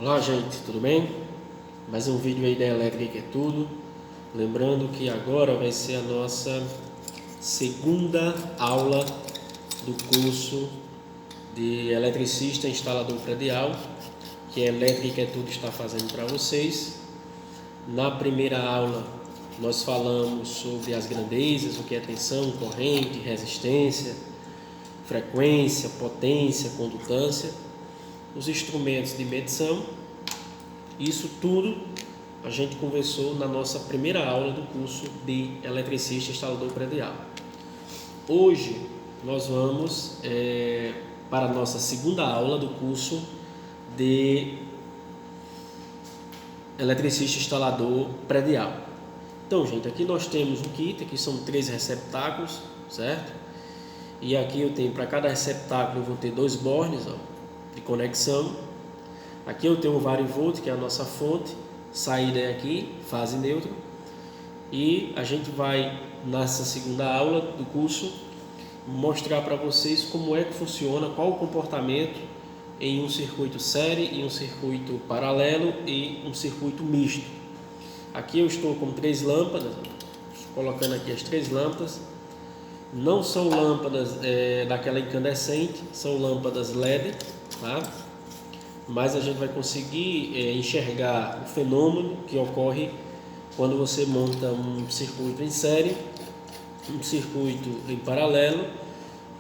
Olá, gente, tudo bem? Mais um vídeo aí da Elétrica é Tudo. Lembrando que agora vai ser a nossa segunda aula do curso de eletricista instalador predial, que a Elétrica é Tudo está fazendo para vocês. Na primeira aula nós falamos sobre as grandezas, o que é tensão, corrente, resistência, frequência, potência, condutância, os instrumentos de medição. Isso tudo a gente conversou na nossa primeira aula do curso de eletricista instalador predial. Hoje nós vamos para a nossa segunda aula do curso de eletricista instalador predial. Então, gente, aqui nós temos um kit, aqui são 3 receptáculos, certo? E aqui eu tenho, para cada receptáculo eu vou ter 2 bornes, ó, de conexão. Aqui eu tenho um varivolt, que é a nossa fonte, saída é aqui, fase neutra. E a gente vai, nessa segunda aula do curso, mostrar para vocês como é que funciona, qual o comportamento em um circuito série, em um circuito paralelo e um circuito misto. Aqui eu estou com 3 lâmpadas, colocando aqui as 3 lâmpadas. Não são lâmpadas daquela incandescente, são lâmpadas LED, tá? Mas a gente vai conseguir enxergar o fenômeno que ocorre quando você monta um circuito em série, um circuito em paralelo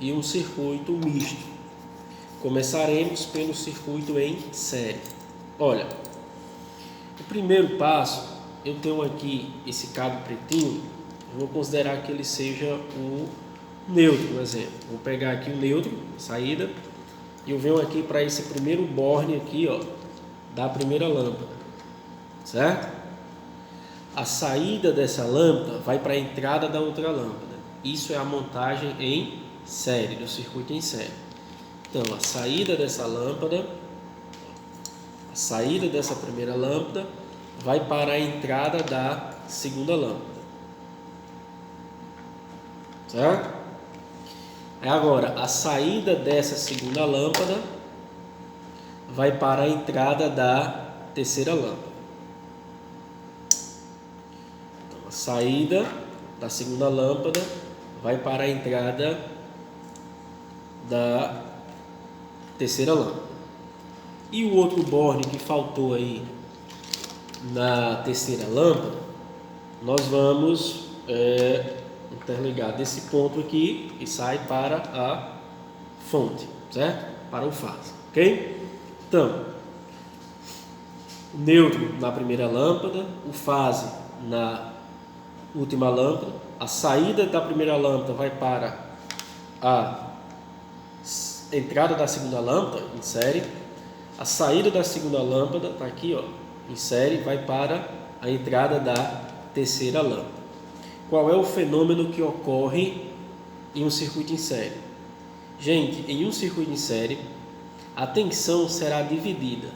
e um circuito misto. Começaremos pelo circuito em série. Olha, o primeiro passo, eu tenho aqui esse cabo pretinho, eu vou considerar que ele seja o neutro, por exemplo. Vou pegar aqui o neutro, saída, e eu venho aqui para esse primeiro borne aqui, ó, da primeira lâmpada, certo? A saída dessa lâmpada vai para a entrada da outra lâmpada. Isso é a montagem em série, do circuito em série. Então, a saída dessa lâmpada, a saída dessa primeira lâmpada vai para a entrada da segunda lâmpada, certo? Agora, a saída dessa segunda lâmpada vai para a entrada da terceira lâmpada. Então, a saída da segunda lâmpada vai para a entrada da terceira lâmpada. E o outro borne que faltou aí na terceira lâmpada, nós vamos interligar desse ponto aqui e sai para a fonte, certo? Para o fase, ok? Então, o neutro na primeira lâmpada, o fase na última lâmpada, a saída da primeira lâmpada vai para a entrada da segunda lâmpada em série, a saída da segunda lâmpada está aqui, ó, em série, vai para a entrada da terceira lâmpada. Qual é o fenômeno que ocorre em um circuito em série? Gente, em um circuito em série, a tensão será dividida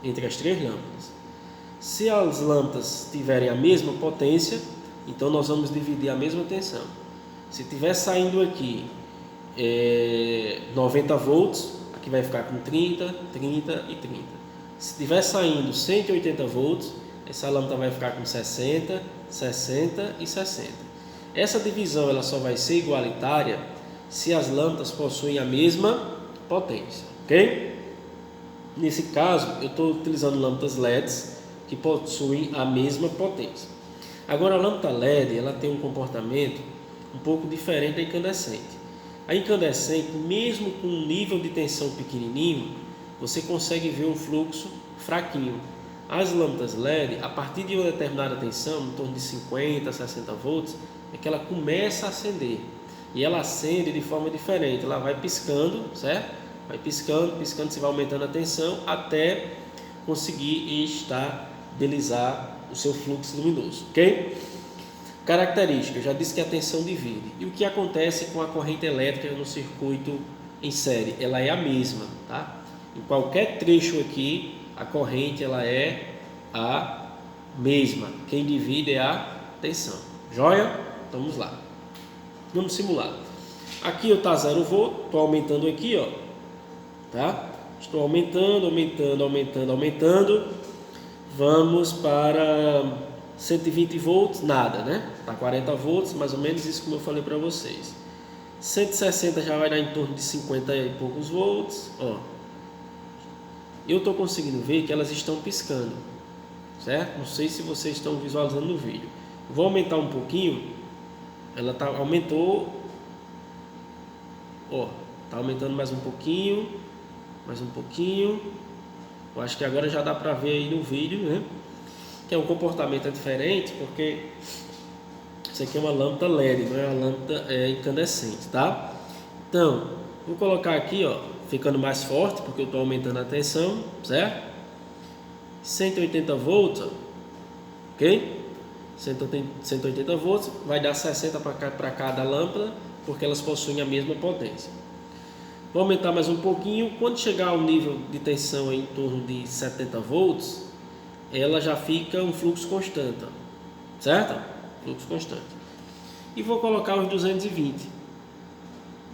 entre as 3 lâmpadas. Se as lâmpadas tiverem a mesma potência, então nós vamos dividir a mesma tensão. Se estiver saindo aqui 90 volts, aqui vai ficar com 30, 30 e 30. Se estiver saindo 180 volts, essa lâmpada vai ficar com 60, 60 e 60. Essa divisão ela só vai ser igualitária se as lâmpadas possuem a mesma potência, ok? Nesse caso, eu estou utilizando lâmpadas LEDs que possuem a mesma potência. Agora, a lâmpada LED ela tem um comportamento um pouco diferente da incandescente. A incandescente, mesmo com um nível de tensão pequenininho, você consegue ver um fluxo fraquinho. As lâmpadas LED, a partir de uma determinada tensão, em torno de 50 a 60 volts, é que ela começa a acender. E ela acende de forma diferente. Ela vai piscando, certo? Vai piscando, piscando, você vai aumentando a tensão até conseguir estabilizar o seu fluxo luminoso, ok? Característica, eu já disse que a tensão divide. E o que acontece com a corrente elétrica no circuito em série? Ela é a mesma, tá? Em qualquer trecho aqui, a corrente ela é a mesma. Quem divide é a tensão. Joia? Então, vamos lá. Vamos simular. Aqui está 0 volt, estou aumentando aqui, ó, tá? Estou aumentando. Vamos para 120 volts, nada, né? Está 40 volts, mais ou menos isso como eu falei para vocês. 160 já vai dar em torno de 50 e poucos volts. Ó, eu estou conseguindo ver que elas estão piscando, certo? Não sei se vocês estão visualizando no vídeo. Vou aumentar um pouquinho. Ela aumentou. Ó, tá aumentando mais um pouquinho. Eu acho que agora já dá para ver aí no vídeo, né? Que é um comportamento diferente, porque isso aqui é uma lâmpada LED, não é uma lâmpada incandescente, tá? Então, vou colocar aqui, ó, ficando mais forte, porque eu estou aumentando a tensão, certo? 180 volts, ó, ok? 180 volts, vai dar 60 para cada lâmpada, porque elas possuem a mesma potência. Vou aumentar mais um pouquinho. Quando chegar ao nível de tensão em torno de 70 volts, ela já fica um fluxo constante, certo? Fluxo constante. E vou colocar os 220,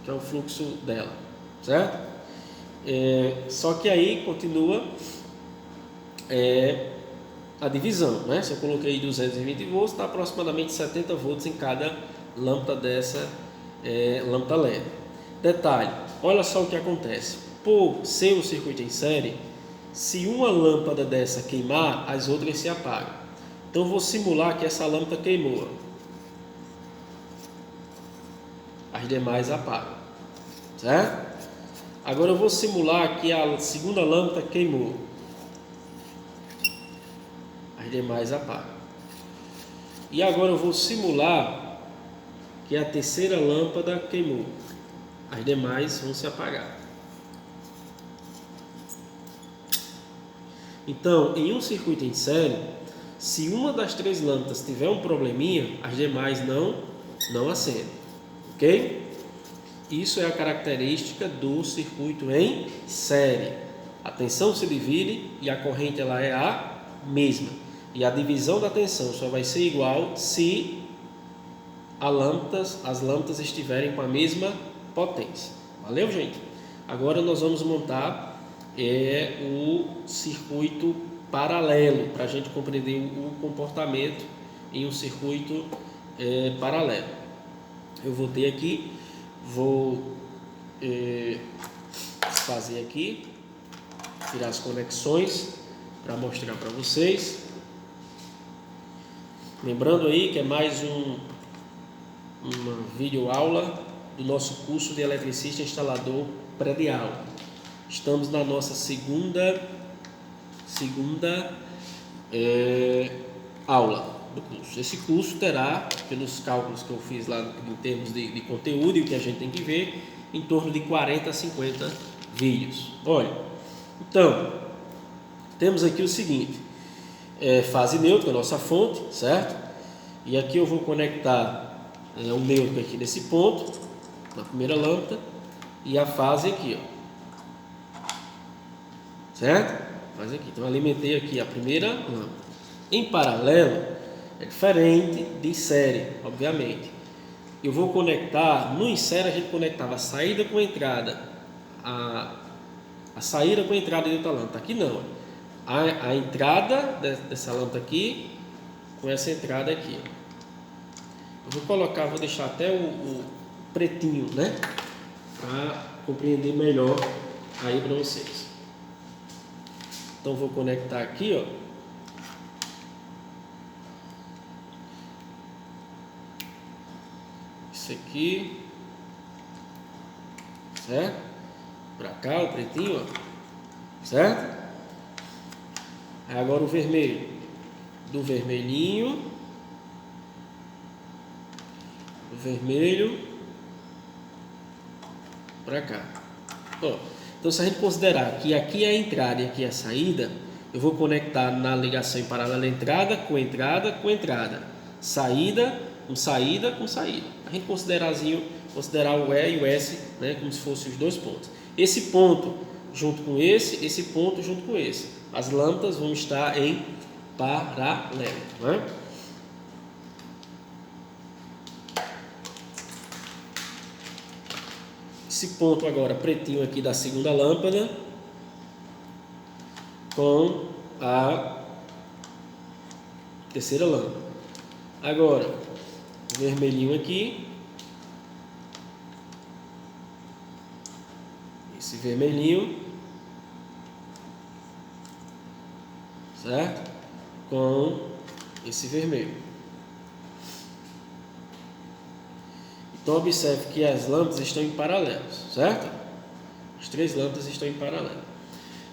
que é o fluxo dela, certo? Só que aí continua a divisão, né? Se eu coloquei 220 volts, está aproximadamente 70 volts em cada lâmpada dessa lâmpada LED. Detalhe, olha só o que acontece. Por ser um circuito em série, se uma lâmpada dessa queimar, as outras se apagam. Então eu vou simular que essa lâmpada queimou. As demais apagam, certo? Agora eu vou simular que a segunda lâmpada queimou. As demais apagam. E agora eu vou simular que a terceira lâmpada queimou. As demais vão se apagar. Então, em um circuito em série, se uma das três lâmpadas tiver um probleminha, as demais não acendem, ok? Isso é a característica do circuito em série. A tensão se divide e a corrente ela é a mesma. E a divisão da tensão só vai ser igual se as lâmpadas estiverem com a mesma potência. Valeu, gente? Agora nós vamos montar o circuito paralelo, para a gente compreender o comportamento em um circuito paralelo. Eu vou ter aqui, vou fazer aqui, tirar as conexões para mostrar para vocês. Lembrando aí que é mais uma videoaula do nosso curso de eletricista instalador predial. Estamos na nossa segunda aula do curso. Esse curso terá, pelos cálculos que eu fiz lá em termos de conteúdo e o que a gente tem que ver, em torno de 40 a 50 vídeos. Olha, então, temos aqui o seguinte, fase neutra, a nossa fonte, certo? E aqui eu vou conectar o neutro aqui nesse ponto, na primeira lâmpada, e a fase aqui, ó, certo? Fase aqui. Então, alimentei aqui a primeira lâmpada. Em paralelo, é diferente de série, obviamente. Eu vou conectar, no em série a gente conectava a saída com a entrada, a saída com a entrada de outra lâmpada. Aqui não, a entrada dessa lâmpada aqui com essa entrada aqui. Eu vou deixar até o pretinho, né? Para compreender melhor aí para vocês. Então vou conectar aqui, ó. Isso aqui, certo? Para cá o pretinho, ó, certo? Aí agora o vermelho, do vermelhinho, do vermelho para cá. Ó, então se a gente considerar que aqui é a entrada e aqui é a saída, eu vou conectar na ligação em paralelo entrada com entrada com entrada, saída com saída com saída. A gente considerar o E e o S, né, como se fossem os dois pontos. Esse ponto junto com esse ponto junto com esse. As lâmpadas vão estar em paralelo, né? Esse ponto agora pretinho aqui da segunda lâmpada, com a terceira lâmpada. Agora, vermelhinho aqui, esse vermelhinho, certo? Com esse vermelho. Então observe que as lâmpadas estão em paralelo, certo? As três lâmpadas estão em paralelo.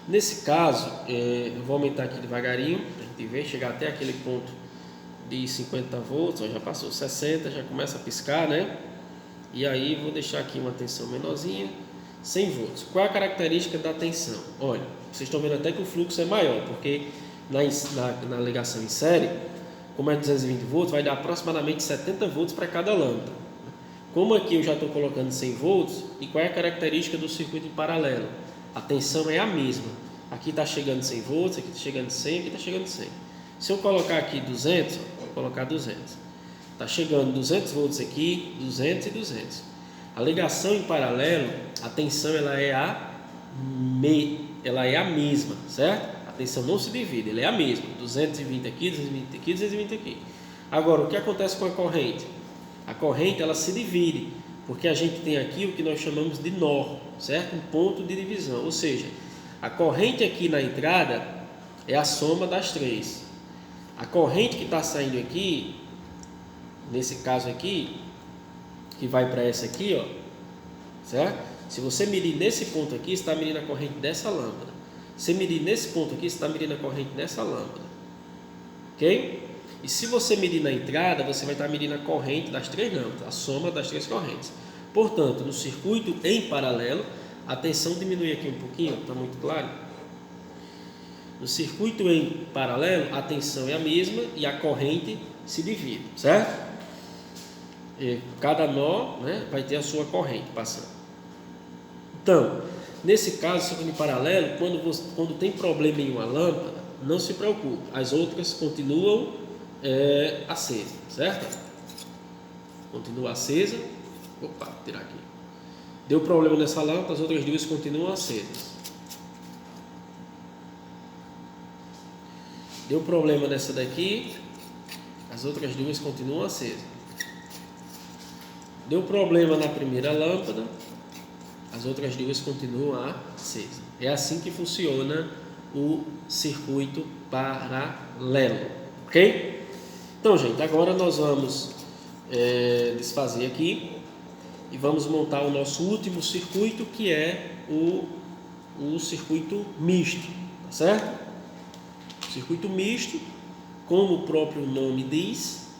Nesse caso, eu vou aumentar aqui devagarinho, para a gente ver, chegar até aquele ponto de 50 volts, ó, já passou 60, já começa a piscar, né? E aí vou deixar aqui uma tensão menorzinha, 100 volts. Qual é a característica da tensão? Olha, vocês estão vendo até que o fluxo é maior, porque na ligação em série, como é 220 volts, vai dar aproximadamente 70 volts para cada lâmpada. Como aqui eu já estou colocando 100 volts, e qual é a característica do circuito em paralelo? A tensão é a mesma. Aqui está chegando 100 volts, aqui está chegando 100, aqui está chegando 100. Se eu colocar aqui 200, vou colocar 200. Está chegando 200 volts aqui, 200 e 200. A ligação em paralelo, a tensão ela é a mesma, certo? A tensão não se divide, ela é a mesma. 220 aqui, 220 aqui, 220 aqui. Agora, o que acontece com a corrente? A corrente ela se divide, porque a gente tem aqui o que nós chamamos de nó, certo? Um ponto de divisão, ou seja, a corrente aqui na entrada é a soma das três. A corrente que está saindo aqui, nesse caso aqui, que vai para essa aqui, ó, certo? Se você medir nesse ponto aqui, você está medindo a corrente dessa lâmpada. Se medir nesse ponto aqui, você está medindo a corrente dessa lâmpada, ok? E se você medir na entrada, você vai estar medindo a corrente das três lâmpadas, a soma das três correntes. Portanto, no circuito em paralelo, a tensão diminui aqui um pouquinho, está muito claro? No circuito em paralelo, a tensão é a mesma e a corrente se divide, certo? E cada nó, né, vai ter a sua corrente passando. Então, nesse caso, circuito em paralelo, quando tem problema em uma lâmpada, não se preocupe, as outras continuam acesa, certo? Continua acesa. Opa, vou tirar aqui. Deu problema nessa lâmpada, as outras duas continuam acesas. Deu problema nessa daqui, as outras duas continuam acesas. Deu problema na primeira lâmpada, as outras duas continuam acesas. É assim que funciona o circuito paralelo, ok? Então, gente, agora nós vamos desfazer aqui e vamos montar o nosso último circuito, que é o circuito misto, tá certo? O circuito misto, como o próprio nome diz,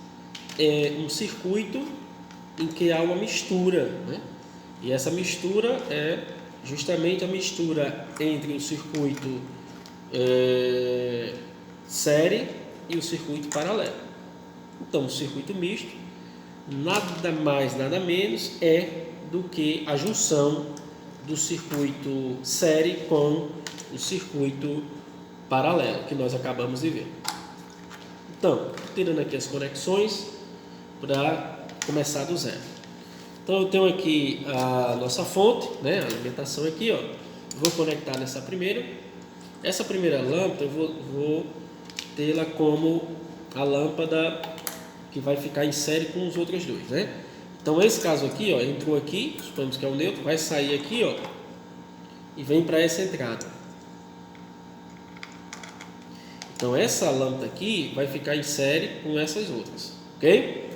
é um circuito em que há uma mistura, né? E essa mistura é justamente a mistura entre o circuito série e o circuito paralelo. Então, o circuito misto nada mais, nada menos é do que a junção do circuito série com o circuito paralelo que nós acabamos de ver. Então, tirando aqui as conexões para começar do zero. Então, eu tenho aqui a nossa fonte, né, a alimentação aqui, ó. Vou conectar nessa primeira. Essa primeira lâmpada eu vou tê-la como a lâmpada que vai ficar em série com os outros dois, né? Então esse caso aqui, ó, entrou aqui, suponhamos que é o neutro, vai sair aqui, ó, e vem para essa entrada. Então essa lâmpada aqui vai ficar em série com essas outras, ok?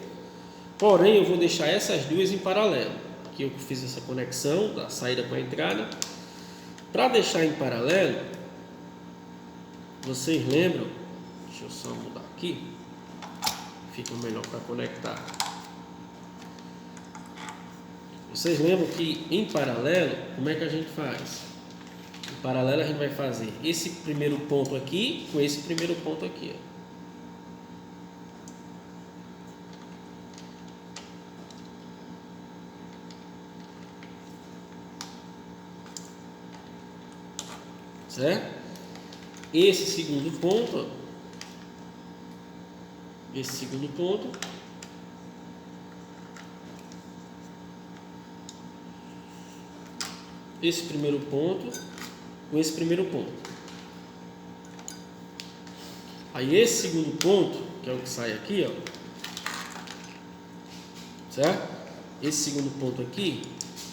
Porém eu vou deixar essas duas em paralelo. Aqui eu fiz essa conexão da saída com a entrada. Para deixar em paralelo, vocês lembram? Deixa eu só mudar aqui. Fica melhor para conectar. Vocês lembram que em paralelo, como é que a gente faz? Em paralelo a gente vai fazer esse primeiro ponto aqui com esse primeiro ponto aqui, ó. Certo? Esse segundo ponto, esse primeiro ponto com esse primeiro ponto. Aí esse segundo ponto, que é o que sai aqui, ó, certo? Esse segundo ponto aqui,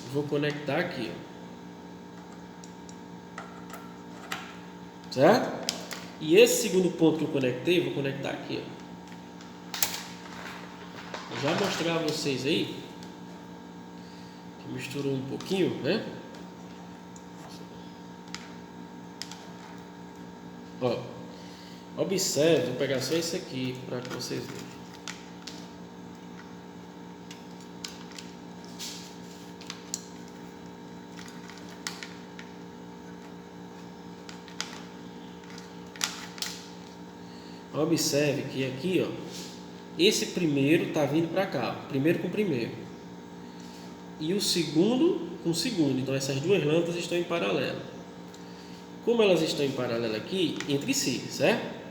eu vou conectar aqui, ó, certo? E esse segundo ponto que eu conectei, eu vou conectar aqui, ó. Vou já mostrar a vocês aí, que misturou um pouquinho, né? Ó, observe, vou pegar só esse aqui para que vocês vejam. Observe que aqui, ó, esse primeiro está vindo para cá, primeiro com primeiro, e o segundo com o segundo. Então essas duas lâmpadas estão em paralelo. Como elas estão em paralelo aqui entre si, certo?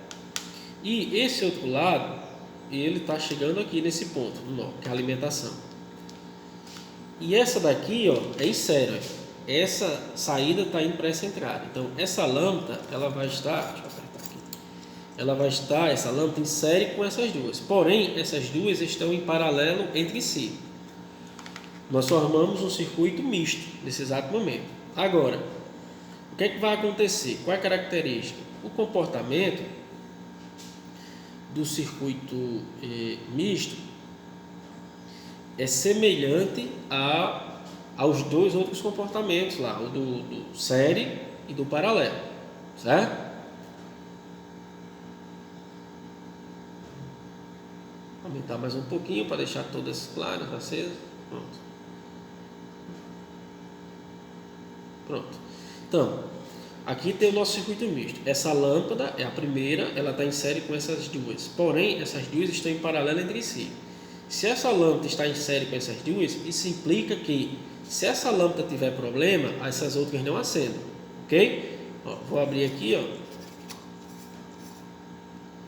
E esse outro lado, ele está chegando aqui nesse ponto, no nó, que é a alimentação. E essa daqui, ó, é em série. Essa saída está indo para essa entrada. Então essa lâmpada, ela vai estar, deixa eu apertar aqui. Ela vai estar, essa lâmpada em série com essas duas. Porém, essas duas estão em paralelo entre si. Nós formamos um circuito misto nesse exato momento. Agora, o que é que vai acontecer? Qual é a característica? O comportamento do circuito misto é semelhante aos dois outros comportamentos lá, o do série e do paralelo, certo? Vou aumentar mais um pouquinho para deixar todas claras, acesas. Pronto. Então, aqui tem o nosso circuito misto. Essa lâmpada é a primeira, ela está em série com essas duas. Porém, essas duas estão em paralelo entre si. Se essa lâmpada está em série com essas duas, isso implica que, se essa lâmpada tiver problema, essas outras não acendem. Ok? Ó, vou abrir aqui, ó.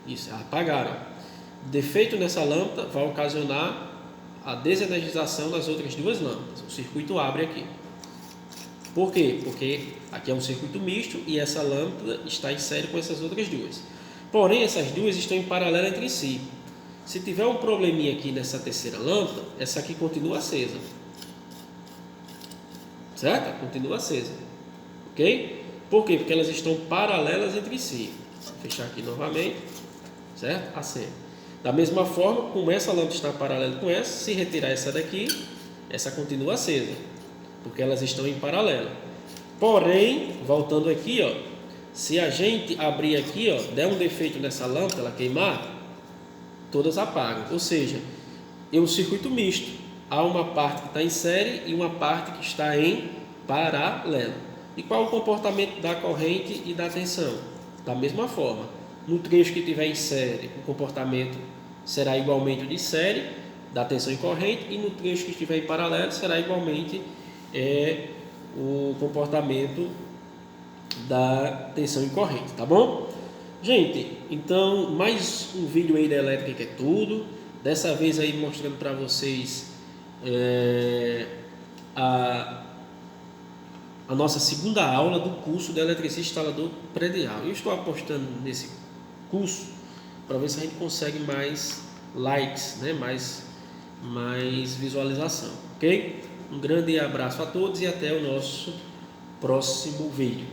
Isso, apagaram. Defeito nessa lâmpada vai ocasionar a desenergização das outras duas lâmpadas. O circuito abre aqui. Por quê? Porque aqui é um circuito misto e essa lâmpada está em série com essas outras duas. Porém, essas duas estão em paralelo entre si. Se tiver um probleminha aqui nessa terceira lâmpada, essa aqui continua acesa. Certo? Continua acesa. Ok? Por quê? Porque elas estão paralelas entre si. Vou fechar aqui novamente. Certo? Acesa. Da mesma forma, como essa lâmpada está paralela com essa, se retirar essa daqui, essa continua acesa, porque elas estão em paralelo. Porém, voltando aqui, ó, se a gente abrir aqui, ó, der um defeito nessa lâmpada, ela queimar, todas apagam. Ou seja, é um circuito misto. Há uma parte que está em série e uma parte que está em paralelo. E qual é o comportamento da corrente e da tensão? Da mesma forma, no trecho que tiver em série, o comportamento será igualmente o de série, da tensão em corrente, e no trecho que estiver em paralelo será igualmente o comportamento da tensão em corrente, tá bom? Gente, então mais um vídeo aí da elétrica, que é tudo. Dessa vez aí mostrando para vocês a nossa segunda aula do curso de eletricista instalador predial. Eu estou apostando nesse curso para ver se a gente consegue mais likes, né? mais visualização, ok? Um grande abraço a todos e até o nosso próximo vídeo.